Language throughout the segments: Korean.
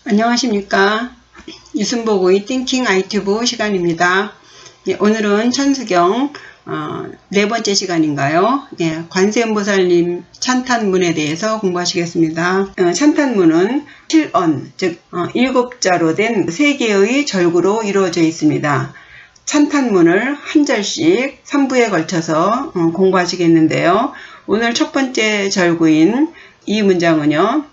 안녕하십니까. 유순복의 띵킹 아이튜브 시간입니다. 오늘은 천수경 네 번째 시간인가요? 관세음보살님 찬탄문에 대해서 공부하시겠습니다. 찬탄문은 7언, 즉 7자로 된 3개의 절구로 이루어져 있습니다. 찬탄문을 한 절씩 3부에 걸쳐서 공부하시겠는데요. 오늘 첫 번째 절구인 이 문장은요.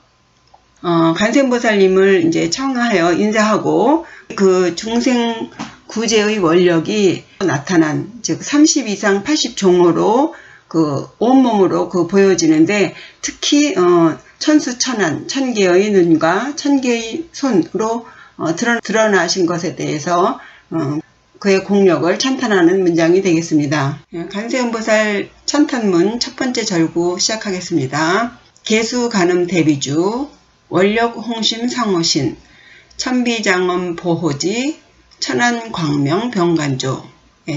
관세음보살님을 이제 청하여 인사하고 그 중생 구제의 원력이 나타난, 즉 30 이상 80종으로 그 온몸으로 보여지는데, 특히 천수천안, 1000개의 눈과 1000개의 손으로 드러나신 것에 대해서 그의 공력을 찬탄하는 문장이 되겠습니다. 관세음보살 찬탄문 첫 번째 절구 시작하겠습니다. 개수간음 대비주 원력홍심 상호신 천비장엄 보호지 천안광명 병간조.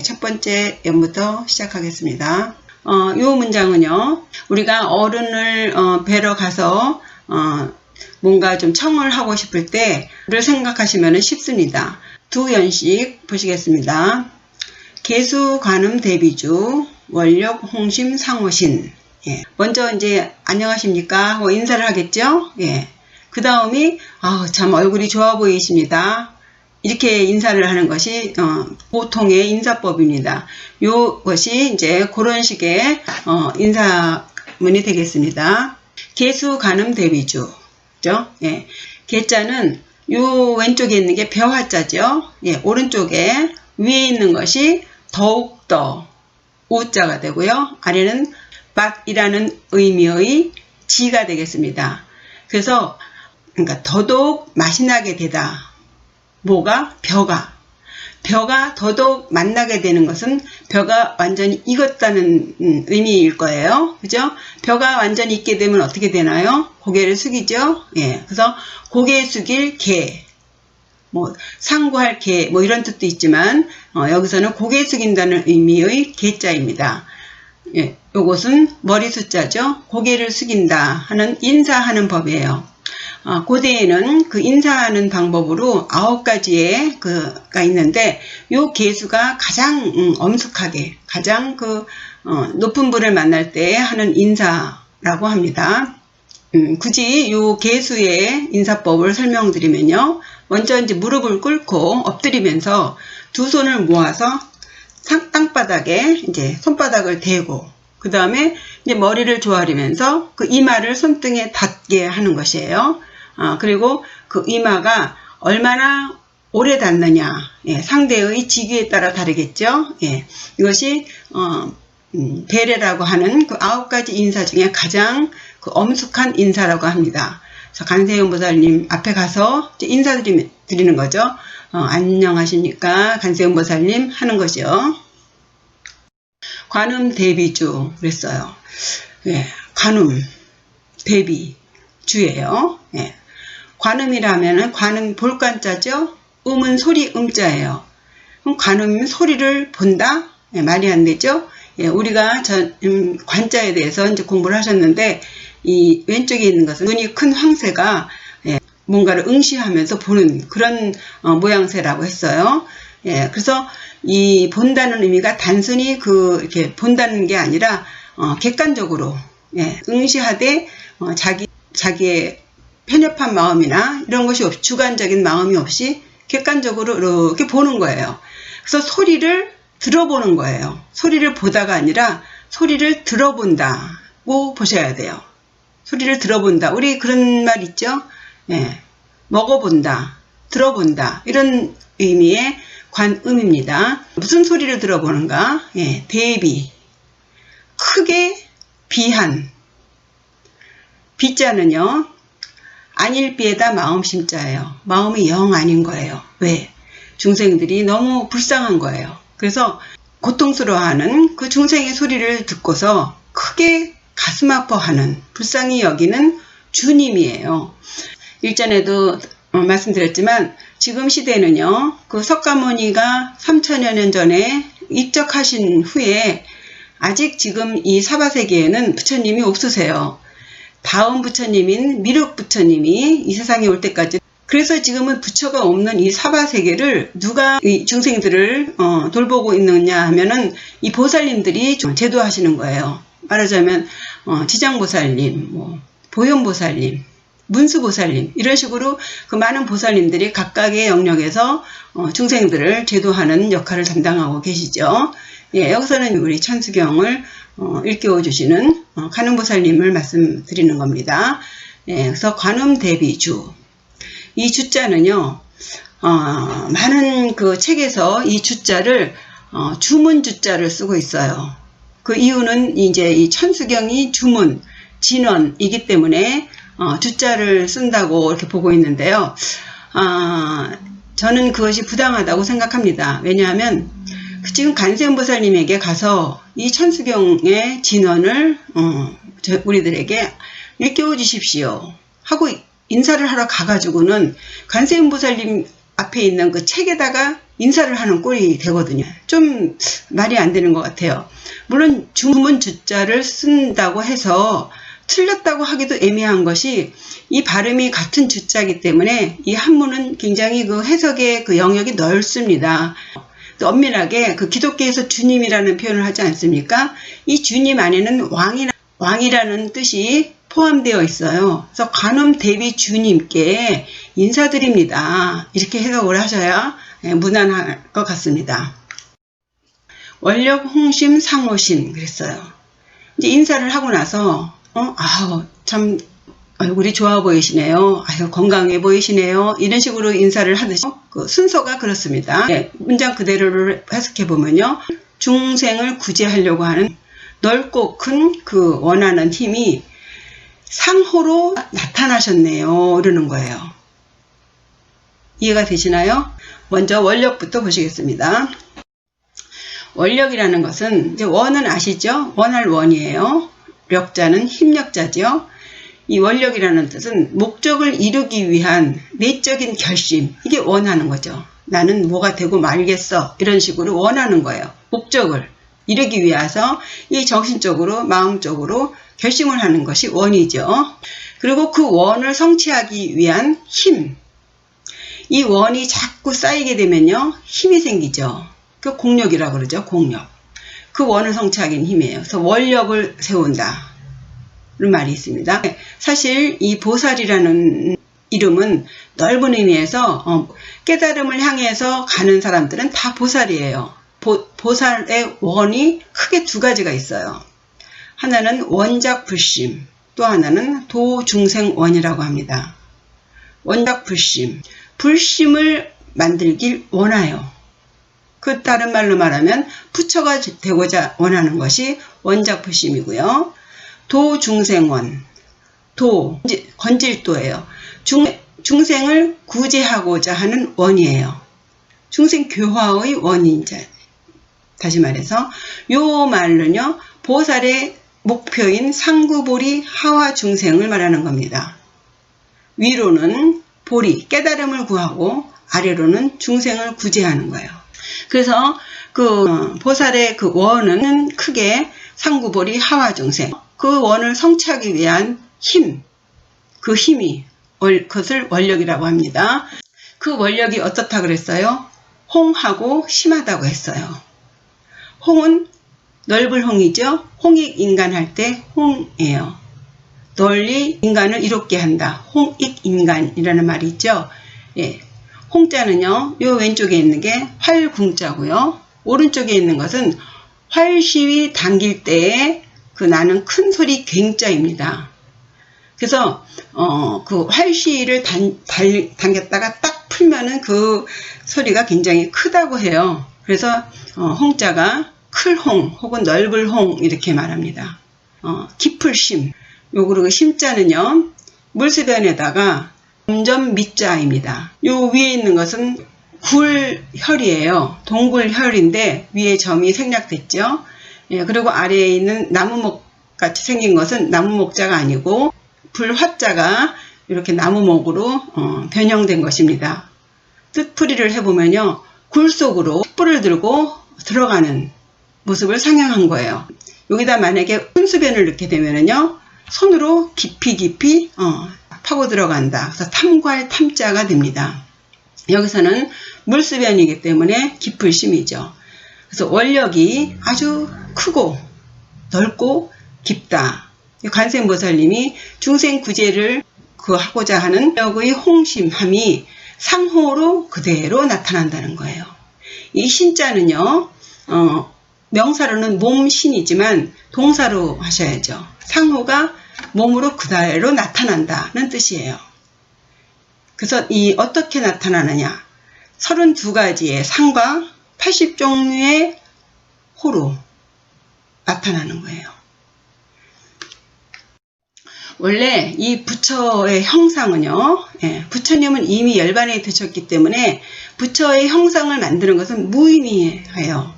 첫 번째 연부터 시작하겠습니다. 이 문장은요, 우리가 어른을 뵈러 가서 뭔가 좀 청을 하고 싶을 때를 생각하시면 쉽습니다. 두 연씩 보시겠습니다. 개수간음 대비주 원력홍심 상호신. 먼저 이제 안녕하십니까 하고 인사를 하겠죠. 그 다음이 참 얼굴이 좋아 보이십니다. 이렇게 인사를 하는 것이 보통의 인사법입니다. 요것이 이제 그런 식의 인사문이 되겠습니다. 개수간음 대비주, 그죠? 개자는 요 왼쪽에 있는 게 벼화자죠. 오른쪽에 위에 있는 것이 더욱더 우자가 되고요. 아래는 박이라는 의미의 지가 되겠습니다. 그래서 그러니까 더더욱 맛이 나게 되다. 뭐가? 벼가 더더욱 맛나게 되는 것은 벼가 완전히 익었다는 의미일 거예요. 그죠? 벼가 완전히 익게 되면 어떻게 되나요? 고개를 숙이죠. 그래서 고개 숙일 개, 뭐 상구할 개, 뭐 이런 뜻도 있지만 여기서는 고개 숙인다는 의미의 개자입니다. 요것은 머리 숫자죠. 고개를 숙인다 하는 인사하는 법이에요. 고대에는 그 인사하는 방법으로 9가지의 가 있는데, 요 개수가 가장 엄숙하게, 가장 높은 분을 만날 때 하는 인사라고 합니다. 굳이 요 개수의 인사법을 설명드리면요. 먼저 이제 무릎을 꿇고 엎드리면서 두 손을 모아서 땅바닥에 이제 손바닥을 대고, 그 다음에 이제 머리를 조아리면서 그 이마를 손등에 닿게 하는 것이에요. 그리고 그 이마가 얼마나 오래 닿느냐, 상대의 직위에 따라 다르겠죠. 이것이 배례라고 하는 그 9가지 인사 중에 가장 엄숙한 인사라고 합니다. 그래서 관세음보살님 앞에 가서 인사드리는 거죠. 안녕하십니까 관세음보살님 하는 것이요. 관음 대비주 그랬어요. 관음 대비 주예요. 관음이라면은 관은 볼관자죠. 음은 소리 음자예요. 그럼 관음이면 소리를 본다? 말이 안 되죠. 우리가 관자에 대해서 이제 공부를 하셨는데, 이 왼쪽에 있는 것은 눈이 큰 황새가 뭔가를 응시하면서 보는 그런 모양새라고 했어요. 그래서 이 본다는 의미가 단순히 이렇게 본다는 게 아니라 객관적으로 응시하되 자기의 편협한 마음이나 이런 것이 없이, 주관적인 마음이 없이 객관적으로 이렇게 보는 거예요. 그래서 소리를 들어보는 거예요. 소리를 보다가 아니라 소리를 들어본다고 보셔야 돼요. 소리를 들어본다. 우리 그런 말 있죠? 먹어본다, 들어본다, 이런 의미의 관음입니다. 무슨 소리를 들어보는가? 대비, 크게 비한. 비자는요, 안일비에다 마음심자예요. 마음이 영 아닌 거예요. 왜? 중생들이 너무 불쌍한 거예요. 그래서 고통스러워하는 그 중생의 소리를 듣고서 크게 가슴 아파하는, 불쌍히 여기는 주님이에요. 일전에도 말씀드렸지만, 지금 시대는요, 그 석가모니가 3000여 년 전에 입적하신 후에 아직 지금 이 사바세계에는 부처님이 없으세요. 다음 부처님인 미륵 부처님이 이 세상에 올 때까지, 그래서 지금은 부처가 없는 이 사바세계를 누가 이 중생들을 돌보고 있느냐 하면은 이 보살님들이 제도하시는 거예요. 말하자면 지장보살님, 보현보살님, 문수보살님, 이런 식으로 그 많은 보살님들이 각각의 영역에서 중생들을 제도하는 역할을 담당하고 계시죠. 예, 여기서는 우리 천수경을 일깨워 주시는 관음보살님을 말씀드리는 겁니다. 예, 그래서 관음대비주. 이 주자는요, 많은 그 책에서 이 주자를 주문 주자를 쓰고 있어요. 그 이유는 이제 이 천수경이 주문, 진언이기 때문에 주자를 쓴다고 이렇게 보고 있는데요. 저는 그것이 부당하다고 생각합니다. 왜냐하면 지금 관세음보살님에게 가서 이 천수경의 진언을 우리들에게 일깨워 주십시오 하고 인사를 하러 가가지고는 관세음보살님 앞에 있는 그 책에다가 인사를 하는 꼴이 되거든요. 좀 말이 안 되는 것 같아요. 물론 주문 주자를 쓴다고 해서 틀렸다고 하기도 애매한 것이 이 발음이 같은 주자이기 때문에 이 한문은 굉장히 그 해석의 그 영역이 넓습니다. 또 엄밀하게 그 기독교에서 주님이라는 표현을 하지 않습니까? 이 주님 안에는 왕이라는 뜻이 포함되어 있어요. 그래서 관음 대비 주님께 인사드립니다. 이렇게 해석을 하셔야 무난할 것 같습니다. 원력 홍심 상호심 그랬어요. 이제 인사를 하고 나서 참 얼굴이 좋아 보이시네요. 건강해 보이시네요. 이런 식으로 인사를 하듯이 그 순서가 그렇습니다. 네, 문장 그대로를 해석해 보면요. 중생을 구제하려고 하는 넓고 큰 그 원하는 힘이 상호로 나타나셨네요. 이러는 거예요. 이해가 되시나요? 먼저 원력부터 보시겠습니다. 원력이라는 것은 이제 원은 아시죠? 원할 원이에요. 력자는 힘력자죠. 이 원력이라는 뜻은 목적을 이루기 위한 내적인 결심, 이게 원하는 거죠. 나는 뭐가 되고 말겠어, 이런 식으로 원하는 거예요. 목적을 이루기 위해서 이 정신적으로 마음적으로 결심을 하는 것이 원이죠. 그리고 그 원을 성취하기 위한 힘, 이 원이 자꾸 쌓이게 되면요 힘이 생기죠. 그 공력이라고 그러죠. 공력. 그 원을 성취하기는 힘이에요. 그래서 원력을 세운다 이런 말이 있습니다. 사실 이 보살이라는 이름은 넓은 의미에서 깨달음을 향해서 가는 사람들은 다 보살이에요. 보살의 원이 크게 두 가지가 있어요. 하나는 원작불심, 또 하나는 도중생원이라고 합니다. 원작불심, 불심을 만들길 원하여. 그 다른 말로 말하면 부처가 되고자 원하는 것이 원작불심이고요. 도중생원, 건질도예요. 중생을 구제하고자 하는 원이에요. 중생 교화의 원인자. 다시 말해서 요 말은요 보살의 목표인 상구보리 하와 중생을 말하는 겁니다. 위로는 보리 깨달음을 구하고 아래로는 중생을 구제하는 거예요. 그래서 그 보살의 그 원은 크게 상구보리 하와 중생, 그 원을 성취하기 위한 힘, 그 힘이 그것을 원력이라고 합니다. 그 원력이 어떻다 그랬어요? 홍하고 심하다고 했어요. 홍은 넓을 홍이죠. 홍익인간 할 때 홍이에요. 널리 인간을 이롭게 한다. 홍익인간이라는 말이 있죠. 예. 홍자는요. 요 왼쪽에 있는 게 활궁자고요. 오른쪽에 있는 것은 활시위 당길 때에 그 나는 큰 소리 굉자입니다. 그래서 그 활시위를 당겼다가 딱 풀면은 그 소리가 굉장히 크다고 해요. 그래서 홍자가 클홍 혹은 넓을 홍 이렇게 말합니다. 깊을심. 요그리고 심자는요. 물수변에다가 점점 밑자입니다. 요 위에 있는 것은 굴혈이에요. 동굴혈인데 위에 점이 생략됐죠. 예, 그리고 아래에 있는 나무목 같이 생긴 것은 나무목자가 아니고 불화자가 이렇게 나무목으로 변형된 것입니다. 뜻풀이를 해보면요. 굴 속으로 촛불을 들고 들어가는 모습을 상영한 거예요. 여기다 만약에 혼수변을 넣게 되면은요, 손으로 깊이 파고 들어간다. 그래서 탐구할 탐자가 됩니다. 여기서는 물수변이기 때문에 깊을심이죠. 그래서 원력이 아주 크고 넓고 깊다. 관세음보살님이 중생구제를 하고자 하는 원력의 홍심함이 상호로 그대로 나타난다는 거예요. 이 신자는요, 명사로는 몸신이지만 동사로 하셔야죠. 상호가 몸으로 그대로 나타난다는 뜻이에요. 그래서 어떻게 나타나느냐? 32가지의 상과 80종류의 호로 나타나는 거예요. 원래 이 부처의 형상은요, 부처님은 이미 열반에 드셨기 때문에 부처의 형상을 만드는 것은 무의미해요.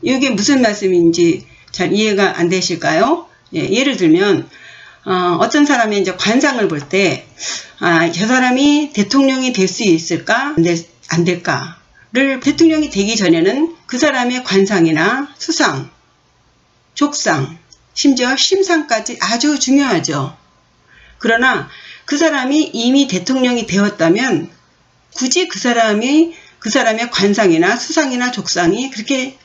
이게 무슨 말씀인지 잘 이해가 안 되실까요? 예를 들면, 어떤 사람이 이제 관상을 볼 때, 저 사람이 대통령이 될 수 있을까? 안 될까를 대통령이 되기 전에는 그 사람의 관상이나 수상, 족상, 심지어 심상까지 아주 중요하죠. 그러나 그 사람이 이미 대통령이 되었다면 굳이 그 사람의 관상이나 수상이나 족상이 그렇게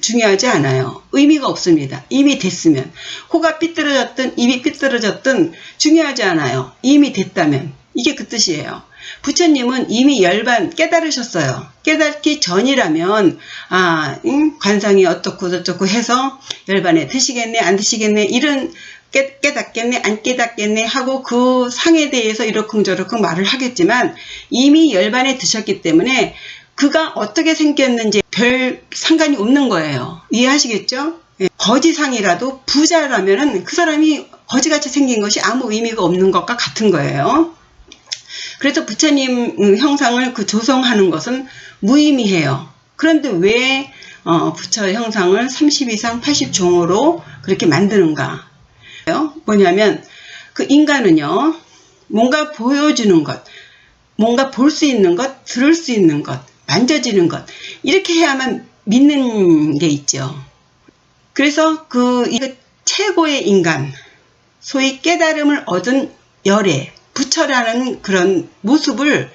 중요하지 않아요. 의미가 없습니다. 이미 됐으면. 코가 삐뚤어졌든 입이 삐뚤어졌든 중요하지 않아요. 이미 됐다면. 이게 그 뜻이에요. 부처님은 이미 열반 깨달으셨어요. 깨닫기 전이라면 관상이 어떻고 저쩌고 해서 열반에 드시겠네 안 드시겠네 이런 깨닫겠네 안 깨닫겠네 하고 그 상에 대해서 이러쿵저러쿵 말을 하겠지만 이미 열반에 드셨기 때문에 그가 어떻게 생겼는지 별 상관이 없는 거예요. 이해하시겠죠? 거지상이라도 부자라면은 그 사람이 거지같이 생긴 것이 아무 의미가 없는 것과 같은 거예요. 그래서 부처님 형상을 조성하는 것은 무의미해요. 그런데 왜 부처 형상을 32상 80종으로 그렇게 만드는가? 뭐냐면 그 인간은요, 뭔가 보여주는 것, 뭔가 볼 수 있는 것, 들을 수 있는 것, 만져지는 것 이렇게 해야만 믿는 게 있죠. 그래서 이거 최고의 인간, 소위 깨달음을 얻은 열애, 부처라는 그런 모습을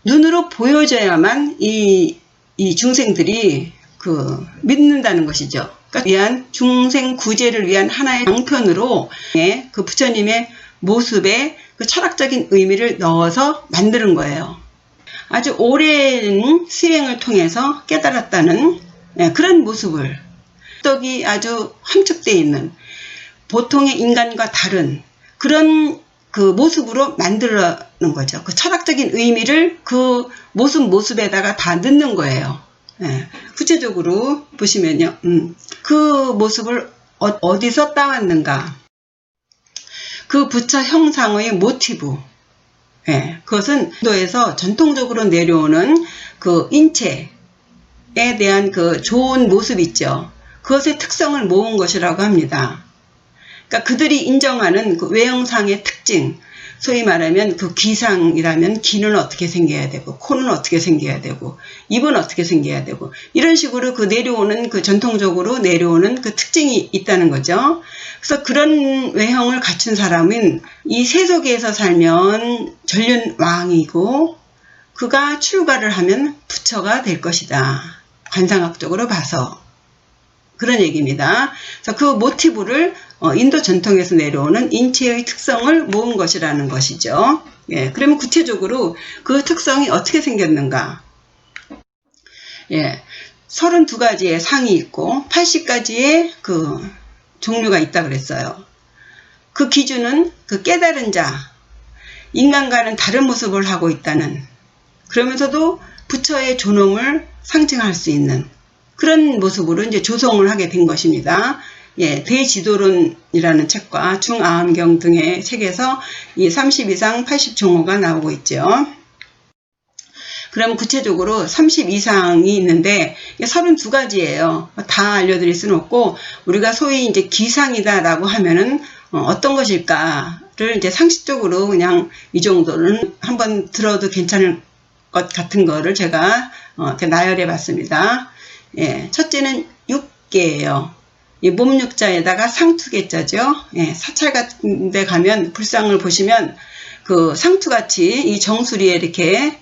눈으로 보여줘야만 이 중생들이 믿는다는 것이죠. 그러니까 위한 중생 구제를 위한 하나의 방편으로 그 부처님의 모습에 그 철학적인 의미를 넣어서 만드는 거예요. 아주 오랜 수행을 통해서 깨달았다는 그런 모습을 떡이 아주 함축되어 있는 보통의 인간과 다른 그런 그 모습으로 만들어놓은 거죠. 그 철학적인 의미를 그 모습에다가 다 넣는 거예요. 구체적으로 보시면요. 그 모습을 어디서 따왔는가. 그 부처 형상의 모티브. 그것은 인도에서 전통적으로 내려오는 그 인체에 대한 그 좋은 모습 있죠. 그것의 특성을 모은 것이라고 합니다. 그러니까 그들이 인정하는 그 외형상의 특징, 소위 말하면 그 귀상이라면 귀는 어떻게 생겨야 되고, 코는 어떻게 생겨야 되고, 입은 어떻게 생겨야 되고, 이런 식으로 그 전통적으로 내려오는 그 특징이 있다는 거죠. 그래서 그런 외형을 갖춘 사람은 이 세속에서 살면 전륜왕이고, 그가 출가를 하면 부처가 될 것이다. 관상학적으로 봐서. 그런 얘기입니다. 그래서 그 모티브를 인도 전통에서 내려오는 인체의 특성을 모은 것이라는 것이죠. 그러면 구체적으로 그 특성이 어떻게 생겼는가? 32가지의 상이 있고 80가지의 그 종류가 있다 그랬어요. 그 기준은 그 깨달은 자, 인간과는 다른 모습을 하고 있다는, 그러면서도 부처의 존엄을 상징할 수 있는 그런 모습으로 이제 조성을 하게 된 것입니다. 대지도론이라는 책과 중아함경 등의 책에서 이 32상 80종호가 나오고 있죠. 그럼 구체적으로 32상이 있는데 32가지예요. 다 알려드릴 수는 없고, 우리가 소위 이제 기상이다라고 하면은 어떤 것일까를 이제 상식적으로 그냥 이 정도는 한번 들어도 괜찮을 것 같은 거를 제가 이렇게 나열해 봤습니다. 첫째는 6개예요. 이 몸육자에다가 상투개자죠. 예, 사찰 같은 데 가면 불상을 보시면 그 상투같이 이 정수리에 이렇게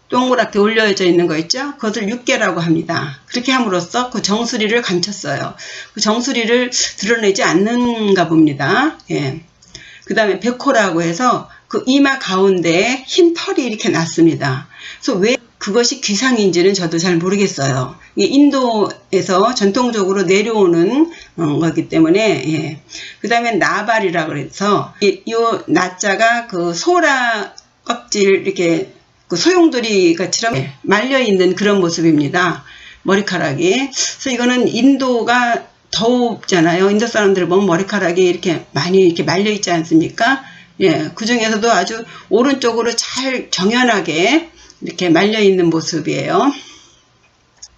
동그랗게 올려져 있는 거 있죠? 그것을 육개라고 합니다. 그렇게 함으로써 그 정수리를 감췄어요. 그 정수리를 드러내지 않는가 봅니다. 예. 그 다음에 백호라고 해서 그 이마 가운데에 흰 털이 이렇게 났습니다. 그래서 왜 그것이 귀상인지는 저도 잘 모르겠어요. 인도에서 전통적으로 내려오는 거기 때문에, 예. 그 다음에 나발이라고 해서, 이 나자가 그 소라 껍질 이렇게 그 소용돌이 같이럼 말려있는 그런 모습입니다. 머리카락이. 그래서 이거는 인도가 더웁잖아요. 인도 사람들 보면 머리카락이 이렇게 많이 이렇게 말려있지 않습니까? 예. 그 중에서도 아주 오른쪽으로 잘 정연하게 이렇게 말려있는 모습이에요.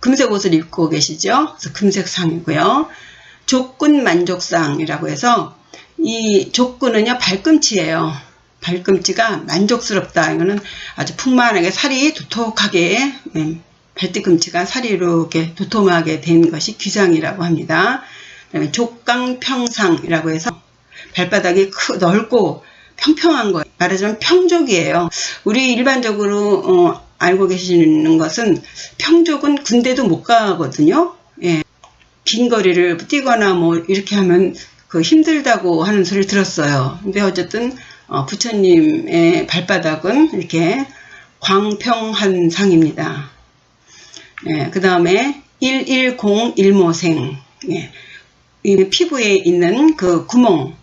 금색 옷을 입고 계시죠? 그래서 금색상이고요. 족군 만족상이라고 해서 이 족군은요 발꿈치예요. 발꿈치가 만족스럽다. 이거는 아주 풍만하게 살이 도톰하게 발뒤꿈치가 살이 이렇게 도톰하게 된 것이 귀상이라고 합니다. 그다음에 족강평상이라고 해서 발바닥이 넓고 평평한 거예요. 말하자면 평족이에요. 우리 일반적으로 알고 계시는 것은 평족은 군대도 못 가거든요. 예. 긴 거리를 뛰거나 뭐 이렇게 하면 그 힘들다고 하는 소리를 들었어요. 근데 어쨌든 부처님의 발바닥은 이렇게 광평한 상입니다. 예. 그 다음에 110일모생. 예. 이 피부에 있는 그 구멍,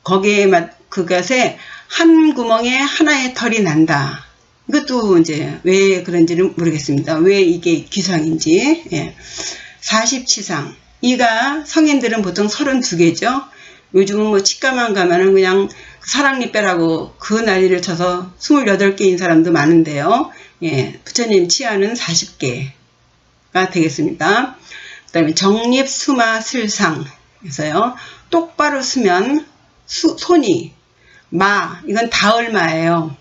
거기에 그것에 한 구멍에 하나의 털이 난다. 이것도 이제 왜 그런지는 모르겠습니다. 왜 이게 귀상인지. 예. 47상. 이가 성인들은 보통 32개죠. 요즘은 뭐 치과만 가면은 그냥 사랑니 빼라고 그 난리를 쳐서 28개인 사람도 많은데요. 예. 부처님 치아는 40개가 되겠습니다. 그 다음에 정립수마슬상. 그래서요. 똑바로 쓰면 손이 이건 다얼마예요.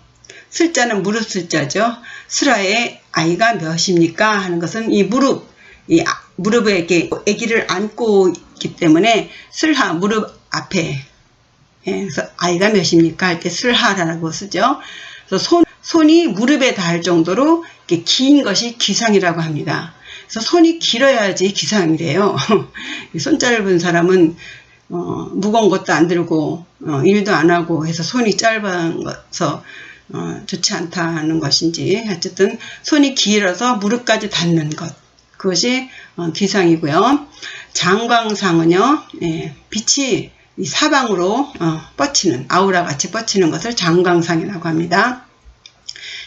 슬자는 무릎 슬자죠. 슬하에 아이가 몇입니까? 하는 것은 이 무릎에 이렇게 아기를 안고 있기 때문에 슬하, 무릎 앞에. 예, 그래서 아이가 몇입니까? 할 때 슬하라고 쓰죠. 그래서 손이 무릎에 닿을 정도로 이렇게 긴 것이 귀상이라고 합니다. 그래서 손이 길어야지 귀상이래요. 손 짧은 사람은 무거운 것도 안 들고 일도 안 하고 해서 손이 짧아서 좋지 않다는 것인지 어쨌든 손이 길어서 무릎까지 닿는 것, 그것이 귀상이고요. 장광상은요, 예, 빛이 이 사방으로 뻗치는, 아우라 같이 뻗치는 것을 장광상이라고 합니다.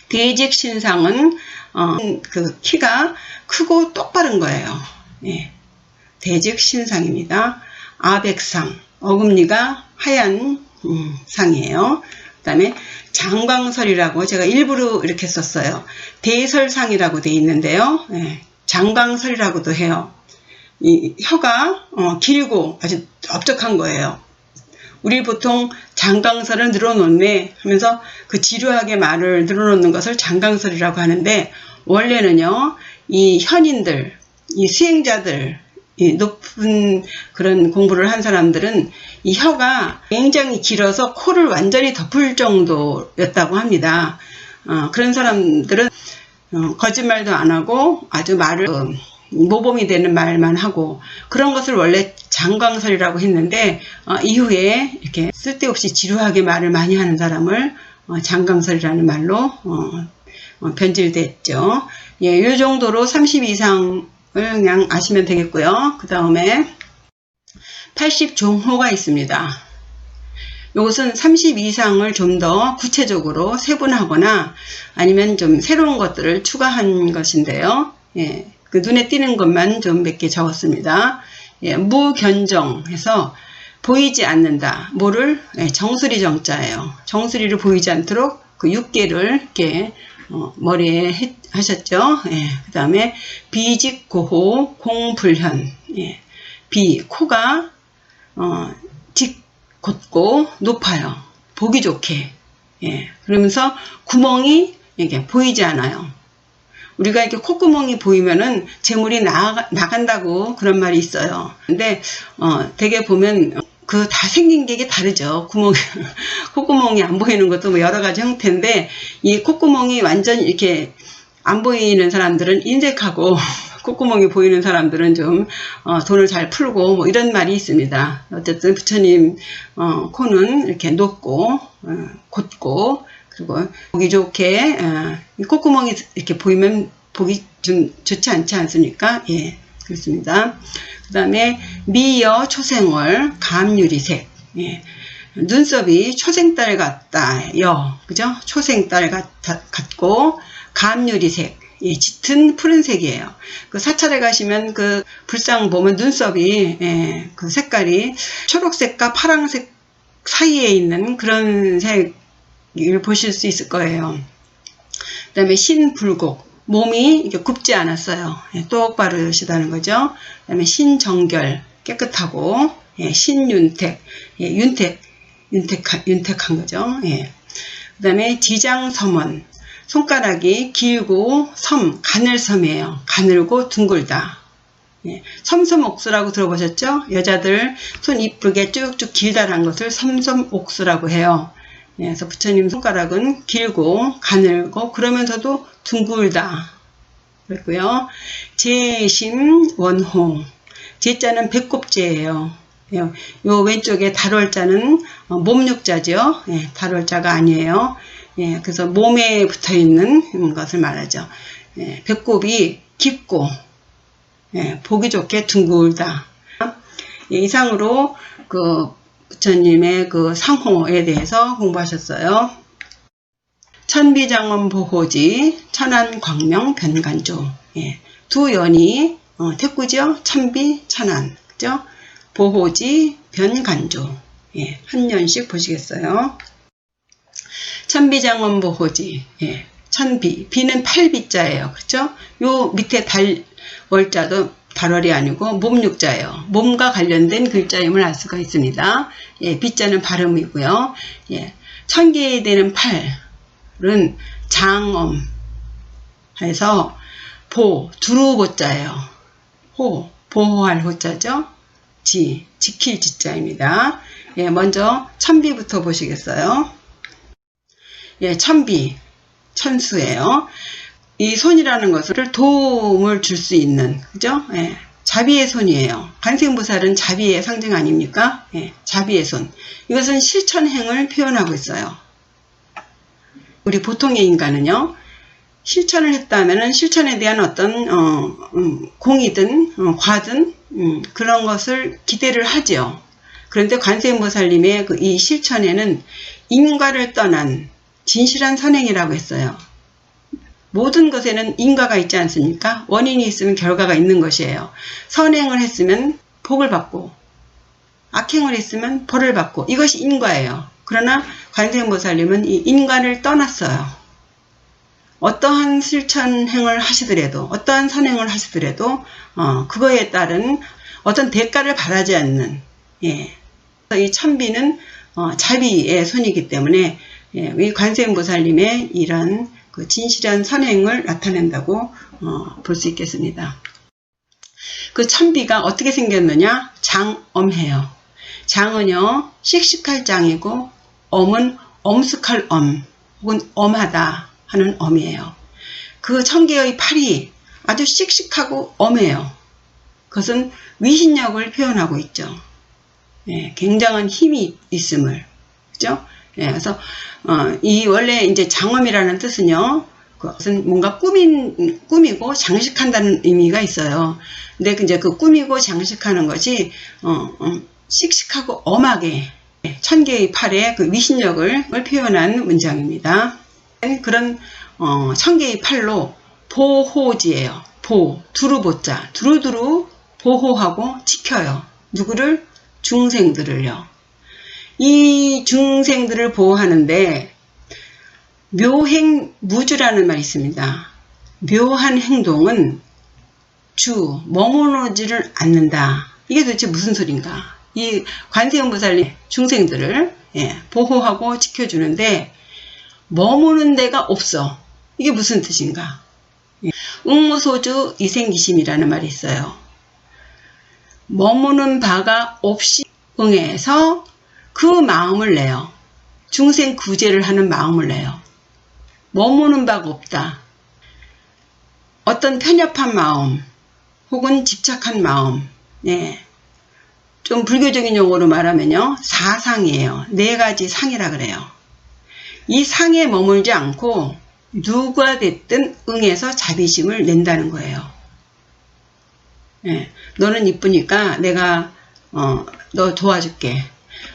대직신상은 그 키가 크고 똑바른 거예요. 예, 대직신상입니다. 아백상, 어금니가 하얀 상이에요. 그 다음에 장광설이라고 제가 일부러 이렇게 썼어요. 대설상이라고 되어 있는데요. 예, 장광설이라고도 해요. 이 혀가 길고 아주 넓적한 거예요. 우리 보통 장광설을 늘어놓네 하면서 그 지루하게 말을 늘어놓는 것을 장광설이라고 하는데, 원래는요, 이 현인들, 이 수행자들, 이 높은 그런 공부를 한 사람들은 이 혀가 굉장히 길어서 코를 완전히 덮을 정도였다고 합니다. 그런 사람들은 거짓말도 안 하고 아주 말을 모범이 되는 말만 하고, 그런 것을 원래 장광설이라고 했는데 이후에 이렇게 쓸데없이 지루하게 말을 많이 하는 사람을 장광설이라는 말로 변질됐죠. 예, 이 정도로 30 이상을 그냥 아시면 되겠고요. 그 다음에 80종호가 있습니다. 이것은 30 이상을 좀 더 구체적으로 세분하거나 아니면 좀 새로운 것들을 추가한 것인데요. 예, 그 눈에 띄는 것만 좀 몇 개 적었습니다. 예, 무견정해서 보이지 않는다. 뭐를? 예, 정수리 정자예요. 정수리를 보이지 않도록 그 6개를 이렇게 머리에 하셨죠. 예, 그 다음에 비직고호 공불현. 예, 코가 곧고 높아요. 보기 좋게. 예, 그러면서 구멍이 이게 보이지 않아요. 우리가 이렇게 콧구멍이 보이면은 재물이 나간다고 그런 말이 있어요. 근데 되게 보면 그 다 생긴 게 다르죠. 콧구멍이 안 보이는 것도 뭐 여러 가지 형태인데, 이 콧구멍이 완전 이렇게 안 보이는 사람들은 인색하고 콧구멍이 보이는 사람들은 좀 돈을 잘 풀고 뭐 이런 말이 있습니다. 어쨌든 부처님 코는 이렇게 높고 곧고, 그리고 보기 좋게 콧구멍이 이렇게 보이면 보기 좀 좋지 않지 않습니까? 예, 그렇습니다. 그 다음에 미여 초생월 감유리색. 예, 눈썹이 초생딸 같다요. 그죠? 초생딸 같고 감유리색. 예, 짙은 푸른색이에요. 그 사찰에 가시면 그 불상 보면 눈썹이 그 색깔이 초록색과 파란색 사이에 있는 그런 색을 보실 수 있을 거예요. 그 다음에 신불곡. 몸이 이렇게 굽지 않았어요. 예, 똑바르시다는 거죠. 그 다음에 신정결. 깨끗하고, 예, 신윤택. 예, 윤택한 거죠. 예. 그 다음에 지장섬원. 손가락이 길고 가늘섬이에요. 가늘고 둥글다. 예, 섬섬옥수라고 들어보셨죠? 여자들 손 이쁘게 쭉쭉 길다란 것을 섬섬옥수라고 해요. 예, 그래서 부처님 손가락은 길고 가늘고 그러면서도 둥글다. 그랬고요. 제심원호. 제자는 배꼽제예요. 요 왼쪽에 달월자는 몸육자죠. 예, 달월자가 아니에요. 예, 그래서 몸에 붙어 있는 것을 말하죠. 예, 배꼽이 깊고, 예, 보기 좋게 둥글다. 예, 이상으로 그 부처님의 그 상호에 대해서 공부하셨어요. 천비장엄보호지, 천안광명 변간조. 예, 두 연이 태구죠. 천비, 천안, 그죠? 보호지, 변간조. 예, 한 년씩 보시겠어요. 천비장엄보호지. 예, 천비. 비는 8비자예요. 그렇죠? 요 밑에 달월자도 달월이 아니고 몸육자예요. 몸과 관련된 글자임을 알 수가 있습니다. 예, 비자는 발음이고요. 예, 천개에 되는 팔은 장엄 해서 두루보자예요. 보호할 호자죠. 지킬 지자입니다. 예, 먼저 천비부터 보시겠어요? 예, 천비, 천수예요. 이 손이라는 것을 도움을 줄 수 있는, 그죠? 예, 자비의 손이에요. 관세음보살은 자비의 상징 아닙니까? 예, 자비의 손. 이것은 실천행을 표현하고 있어요. 우리 보통의 인간은요, 실천을 했다면은 실천에 대한 어떤 공이든 과든 그런 것을 기대를 하죠. 그런데 관세음보살님의 이 실천에는 인과를 떠난 진실한 선행이라고 했어요. 모든 것에는 인과가 있지 않습니까? 원인이 있으면 결과가 있는 것이에요. 선행을 했으면 복을 받고 악행을 했으면 벌을 받고 이것이 인과예요. 그러나 관세음보살님은 이 인과를 떠났어요. 어떠한 실천행을 하시더라도 어떠한 선행을 하시더라도 그거에 따른 어떤 대가를 바라지 않는, 예, 이 천비는 자비의 손이기 때문에 예, 이 관세음보살님의 이런 그 진실한 선행을 나타낸다고 볼 수 있겠습니다. 그 천비가 어떻게 생겼느냐? 장엄해요. 장은요 씩씩할 장이고 엄은 엄숙할 엄 혹은 엄하다 하는 엄이에요. 그 천개의 팔이 아주 씩씩하고 엄해요. 그것은 위신력을 표현하고 있죠. 예, 굉장한 힘이 있음을, 그죠? 예, 그래서 이 원래 이제 장엄이라는 뜻은요, 그것은 뭔가 꾸미고 장식한다는 의미가 있어요. 근데 이제 그 꾸미고 장식하는 것이 씩씩하고 엄하게 천개의 팔의 그 위신력을 표현한 문장입니다. 그런 천개의 팔로 보호지예요. 두루보자, 두루두루 보호하고 지켜요. 누구를? 중생들을요. 이 중생들을 보호하는데 묘행무주라는 말이 있습니다. 묘한 행동은 머무르지를 않는다. 이게 도대체 무슨 소린가? 이 관세음보살님 중생들을 보호하고 지켜주는데 머무는 데가 없어. 이게 무슨 뜻인가? 응무소주 이생기심이라는 말이 있어요. 머무는 바가 없이 응해서 그 마음을 내요. 중생 구제를 하는 마음을 내요. 머무는 바가 없다. 어떤 편협한 마음 혹은 집착한 마음, 네. 좀 불교적인 용어로 말하면요, 사상이에요. 4가지 상이라 그래요. 이 상에 머물지 않고 누가 됐든 응해서 자비심을 낸다는 거예요. 네. 너는 이쁘니까 내가 너 도와줄게.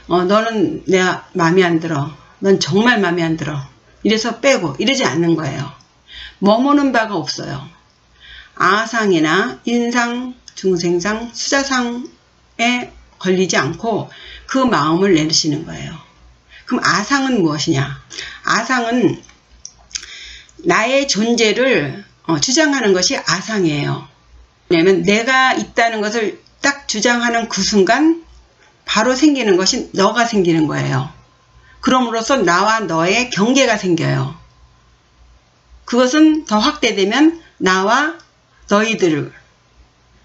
너는 내가 마음에 안 들어. 넌 정말 마음에 안 들어. 이래서 빼고 이러지 않는 거예요. 머무는 바가 없어요. 아상이나 인상, 중생상, 수자상에 걸리지 않고 그 마음을 내시는 거예요. 그럼 아상은 무엇이냐? 아상은 나의 존재를 주장하는 것이 아상이에요. 왜냐하면 내가 있다는 것을 딱 주장하는 그 순간 바로 생기는 것이 너가 생기는 거예요. 그럼으로써 나와 너의 경계가 생겨요. 그것은 더 확대되면 나와 너희들,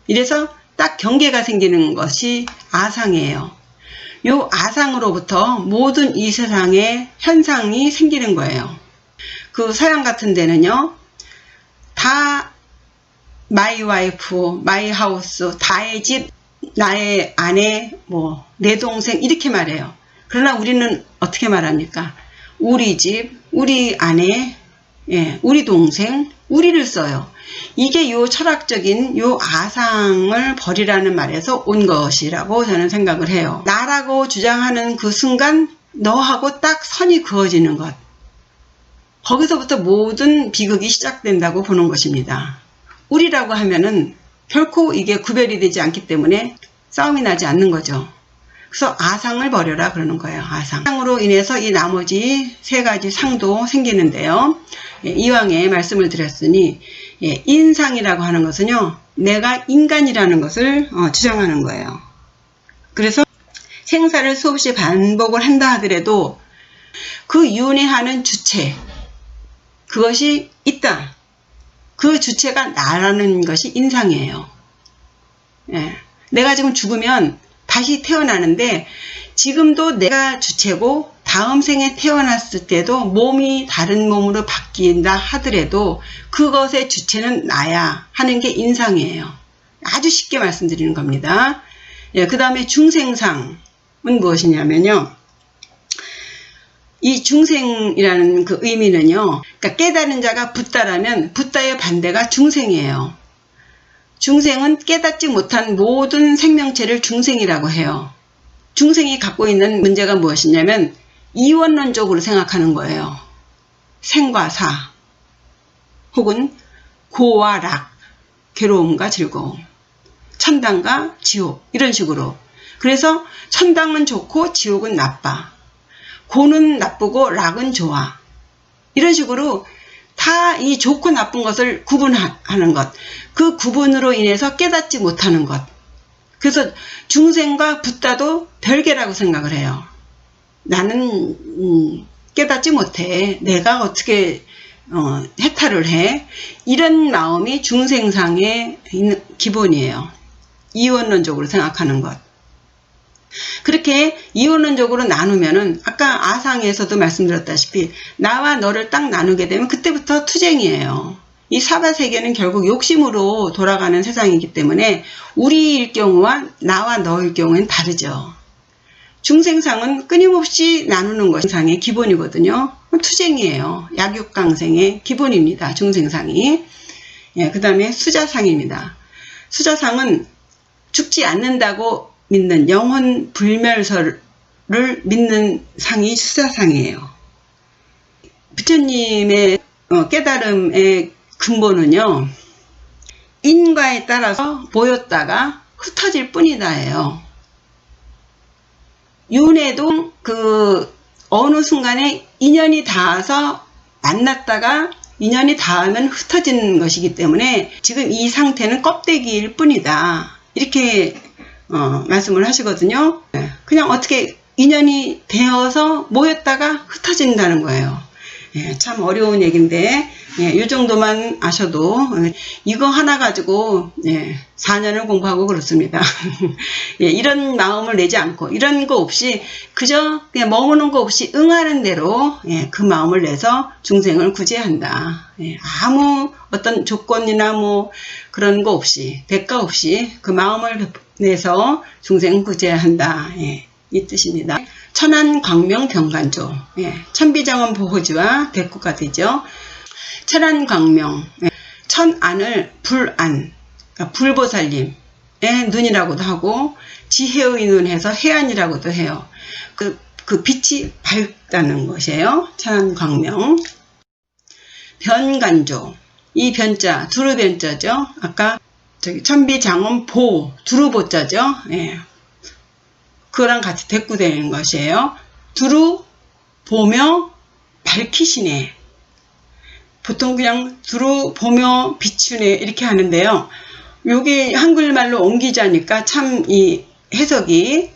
이래서 딱 경계가 생기는 것이 아상이에요. 요 아상으로부터 모든 이 세상의 현상이 생기는 거예요. 그 서양 같은 데는요, 다 마이 와이프, 마이 하우스, 다의 집, 나의 아내, 내 동생 이렇게 말해요. 그러나 우리는 어떻게 말합니까? 우리 집, 우리 아내, 우리 동생, 우리를 써요. 이게 요 철학적인 요 아상을 버리라는 말에서 온 것이라고 저는 생각을 해요. 나라고 주장하는 그 순간 너하고 딱 선이 그어지는 것. 거기서부터 모든 비극이 시작된다고 보는 것입니다. 우리라고 하면은 결코 이게 구별이 되지 않기 때문에 싸움이 나지 않는 거죠. 그래서 아상을 버려라 그러는 거예요. 아상으로 인해서 이 나머지 3가지 상도 생기는데요. 이왕에 말씀을 드렸으니 인상이라고 하는 것은요, 내가 인간이라는 것을 주장하는 거예요. 그래서 생사를 수없이 반복을 한다 하더라도 그 윤회하는 주체, 그것이 있다. 그 주체가 나라는 것이 인상이에요. 내가 지금 죽으면 다시 태어나는데 지금도 내가 주체고 다음 생에 태어났을 때도 몸이 다른 몸으로 바뀐다 하더라도 그것의 주체는 나야 하는 게 인상이에요. 아주 쉽게 말씀드리는 겁니다. 그 다음에 중생상은 무엇이냐면요, 이 중생이라는 그 의미는요, 그러니까 깨달은 자가 붓다라면 붓다의 반대가 중생이에요. 중생은 깨닫지 못한 모든 생명체를 중생이라고 해요. 중생이 갖고 있는 문제가 무엇이냐면 이원론적으로 생각하는 거예요. 생과 사, 혹은 고와 락, 괴로움과 즐거움, 천당과 지옥, 이런 식으로. 그래서 천당은 좋고 지옥은 나빠, 고는 나쁘고 락은 좋아, 이런 식으로 다 이 좋고 나쁜 것을 구분하는 것, 그 구분으로 인해서 깨닫지 못하는 것. 그래서 중생과 붓다도 별개라고 생각을 해요. 나는 깨닫지 못해. 내가 어떻게 해탈을 해? 이런 마음이 중생상의 기본이에요. 이원론적으로 생각하는 것. 그렇게 이원론적으로 나누면은 아까 아상에서도 말씀드렸다시피 나와 너를 딱 나누게 되면 그때부터 투쟁이에요. 이 사바세계는 결국 욕심으로 돌아가는 세상이기 때문에 우리일 경우와 나와 너일 경우는 다르죠. 중생상은 끊임없이 나누는 것이 상의 기본이거든요. 투쟁이에요. 약육강생의 기본입니다. 중생상이. 그 다음에 수자상입니다. 수자상은 죽지 않는다고 믿는 영혼 불멸설을 믿는 상이 수자상이에요. 부처님의 깨달음의 근본은요, 인과에 따라서 보였다가 흩어질 뿐이다예요. 윤회도 그 어느 순간에 인연이 닿아서 만났다가 인연이 닿으면 흩어지는 것이기 때문에 지금 이 상태는 껍데기일 뿐이다, 이렇게 말씀을 하시거든요. 그냥 어떻게 인연이 되어서 모였다가 흩어진다는 거예요. 예, 참 어려운 얘기인데 예, 이 정도만 아셔도 이거 하나 가지고 예, 4년을 공부하고 그렇습니다. 예, 이런 마음을 내지 않고 이런 거 없이 그저 그냥 머무는 거 없이 응하는 대로 예, 그 마음을 내서 중생을 구제한다. 예, 아무 어떤 조건이나 뭐 그런 거 없이 대가 없이 그 마음을 내서 중생 구제한다. 예, 이 뜻입니다. 천안 광명 병간조, 예, 천비장엄 보호지와 대꾸가 되죠. 천안 광명, 예, 천안을 불안, 그러니까 불보살님의 눈이라고도 하고 지혜의 눈 해서 해안이라고도 해요. 그 빛이 밝다는 것이에요. 천안 광명. 변간조, 이 변자 두루변자죠. 아까 저기 천비장엄 보 두루보자죠. 예. 그거랑 같이 대꾸되는 것이에요. 두루 보며 밝히시네. 보통 그냥 두루 보며 비추네 이렇게 하는데요. 요게 한글말로 옮기자니까 참 이 해석이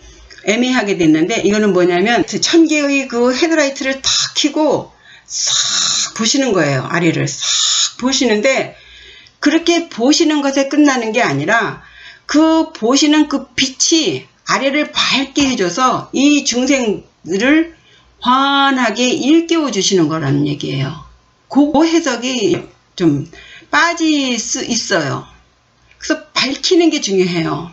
애매하게 됐는데 이거는 뭐냐면 1000개의 그 헤드라이트를 탁 켜고 싹 보시는 거예요. 아래를 싹 보시는데 그렇게 보시는 것에 끝나는 게 아니라 그 보시는 그 빛이 아래를 밝게 해줘서 이 중생들을 환하게 일깨워 주시는 거라는 얘기예요. 그 해석이 좀 빠질 수 있어요. 그래서 밝히는 게 중요해요.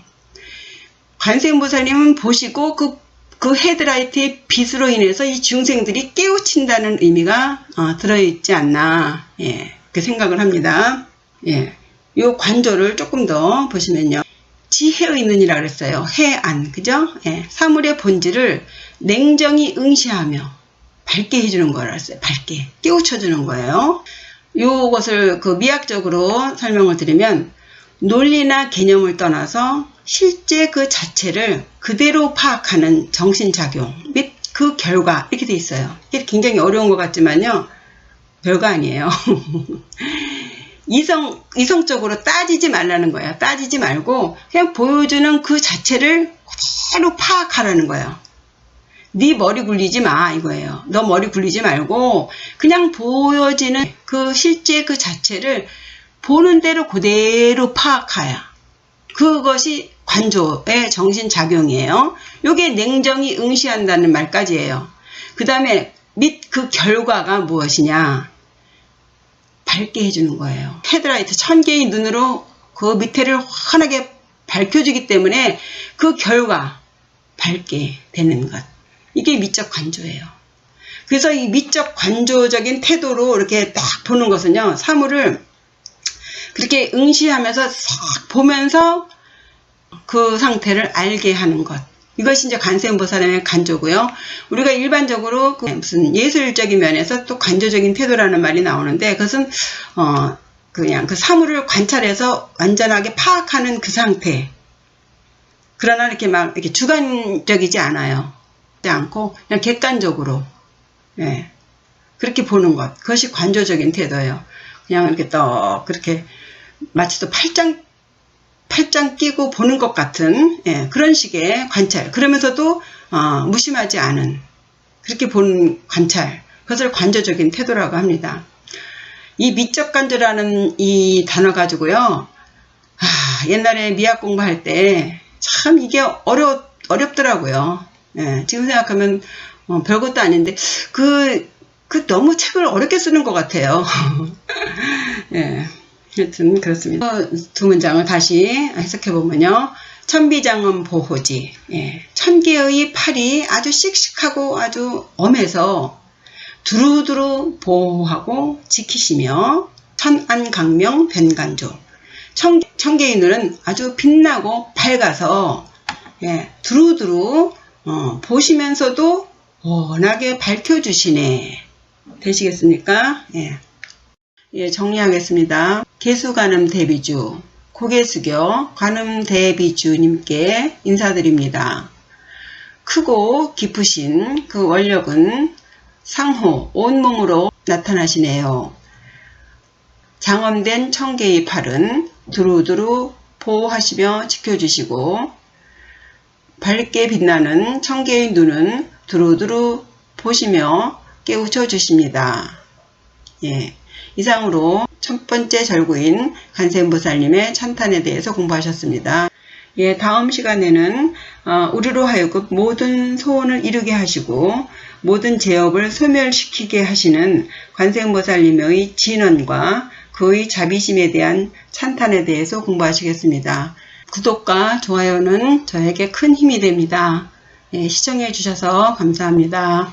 관세음보살님은 보시고 그 헤드라이트의 빛으로 인해서 이 중생들이 깨우친다는 의미가 들어있지 않나, 예, 그 생각을 합니다. 예, 요 관조를 조금 더 보시면요. 지혜의 눈이라 그랬어요. 해안, 그죠? 예, 사물의 본질을 냉정히 응시하며 밝게 해주는 거라 했어요. 밝게 깨우쳐주는 거예요. 요것을 그 미학적으로 설명을 드리면 논리나 개념을 떠나서 실제 그 자체를 그대로 파악하는 정신작용 및 그 결과 이렇게 돼 있어요. 이게 굉장히 어려운 것 같지만요. 별거 아니에요. 이성적으로 따지지 말라는 거예요. 따지지 말고 그냥 보여주는 그 자체를 그대로 파악하라는 거예요. 네 머리 굴리지 마 이거예요. 너 머리 굴리지 말고 그냥 보여지는 그 실제 그 자체를 보는 대로 그대로 파악하야. 그것이 관조의 정신작용이에요. 이게 냉정히 응시한다는 말까지예요. 그 다음에 및 그 결과가 무엇이냐. 밝게 해주는 거예요. 헤드라이트 1000개의 눈으로 그 밑에를 환하게 밝혀주기 때문에 그 결과 밝게 되는 것. 이게 미적 관조예요. 그래서 이 미적 관조적인 태도로 이렇게 딱 보는 것은요. 사물을 그렇게 응시하면서 싹 보면서 그 상태를 알게 하는 것. 이것이 이제 관세음보살의 관조고요. 우리가 일반적으로 무슨 예술적인 면에서 또 관조적인 태도라는 말이 나오는데 그것은 그냥 그 사물을 관찰해서 완전하게 파악하는 그 상태. 그러나 이렇게 막 이렇게 주관적이지 않아요. 않고 그냥 객관적으로 예, 그렇게 보는 것. 그것이 관조적인 태도예요. 그냥 이렇게 또 그렇게 마치 또 팔짱 끼고 보는 것 같은 예, 그런 식의 관찰. 그러면서도 무심하지 않은 그렇게 보는 관찰. 그것을 관조적인 태도라고 합니다. 이 미적 관조라는 이 단어 가지고요. 옛날에 미학 공부할 때 참 이게 어렵더라고요. 예, 지금 생각하면 별것도 아닌데 너무 책을 어렵게 쓰는 것 같아요. 예. 하여튼 그렇습니다. 두 문장을 다시 해석해보면요. 천비장엄 보호지. 예, 1000개의 팔이 아주 씩씩하고 아주 엄해서 두루두루 보호하고 지키시며 천안광명 변간조. 1000개의 눈은 아주 빛나고 밝아서 예, 두루두루 보시면서도 워낙에 밝혀주시네. 되시겠습니까? 예. 예, 정리하겠습니다. 개수관음 대비주, 고개 숙여 관음 대비주님께 인사드립니다. 크고 깊으신 그 원력은 상호 온몸으로 나타나시네요. 장엄된 1000개의 팔은 두루두루 보호하시며 지켜주시고 밝게 빛나는 1000개의 눈은 두루두루 보시며 깨우쳐 주십니다. 예. 이상으로 첫 번째 절구인 관세음보살님의 찬탄에 대해서 공부하셨습니다. 예, 다음 시간에는 우리로 하여금 모든 소원을 이루게 하시고 모든 죄업을 소멸시키게 하시는 관세음보살님의 진언과 그의 자비심에 대한 찬탄에 대해서 공부하시겠습니다. 구독과 좋아요는 저에게 큰 힘이 됩니다. 예, 시청해 주셔서 감사합니다.